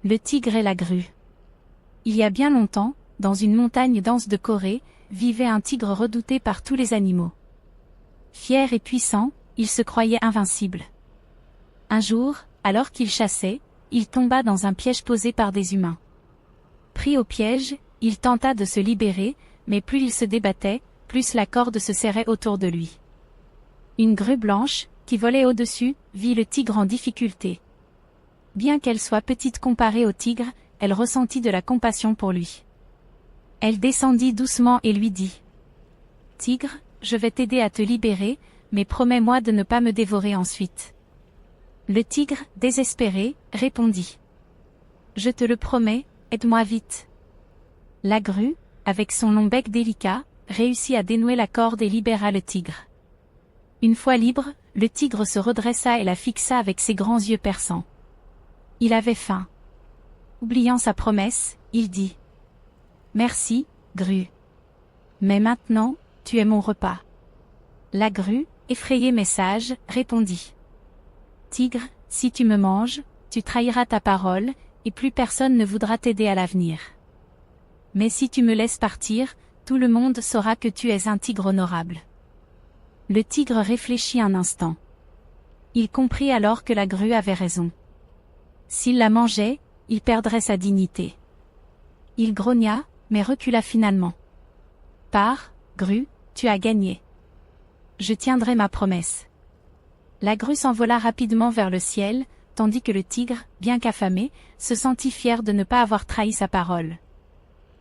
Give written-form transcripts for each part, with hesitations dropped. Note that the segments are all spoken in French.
Le tigre et la grue. Il y a bien longtemps, dans une montagne dense de Corée, vivait un tigre redouté par tous les animaux. Fier et puissant, il se croyait invincible. Un jour, alors qu'il chassait, il tomba dans un piège posé par des humains. Pris au piège, il tenta de se libérer, mais plus il se débattait, plus la corde se serrait autour de lui. Une grue blanche, qui volait au-dessus, vit le tigre en difficulté. Bien qu'elle soit petite comparée au tigre, elle ressentit de la compassion pour lui. Elle descendit doucement et lui dit : « Tigre, je vais t'aider à te libérer, mais promets-moi de ne pas me dévorer ensuite. » Le tigre, désespéré, répondit : « Je te le promets, aide-moi vite. » La grue, avec son long bec délicat, réussit à dénouer la corde et libéra le tigre. Une fois libre, le tigre se redressa et la fixa avec ses grands yeux perçants. Il avait faim. Oubliant sa promesse, il dit : « Merci, grue. Mais maintenant, tu es mon repas. » La grue, effrayée mais sage, répondit : « Tigre, si tu me manges, tu trahiras ta parole, et plus personne ne voudra t'aider à l'avenir. Mais si tu me laisses partir, tout le monde saura que tu es un tigre honorable. » Le tigre réfléchit un instant. Il comprit alors que la grue avait raison. S'il la mangeait, il perdrait sa dignité. Il grogna, mais recula finalement. « Pars, grue, tu as gagné. Je tiendrai ma promesse. » La grue s'envola rapidement vers le ciel, tandis que le tigre, bien qu'affamé, se sentit fier de ne pas avoir trahi sa parole.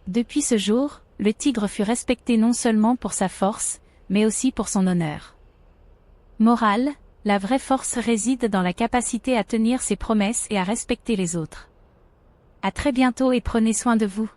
Depuis ce jour, le tigre fut respecté non seulement pour sa force, mais aussi pour son honneur. Morale, la vraie force réside dans la capacité à tenir ses promesses et à respecter les autres. À très bientôt et prenez soin de vous.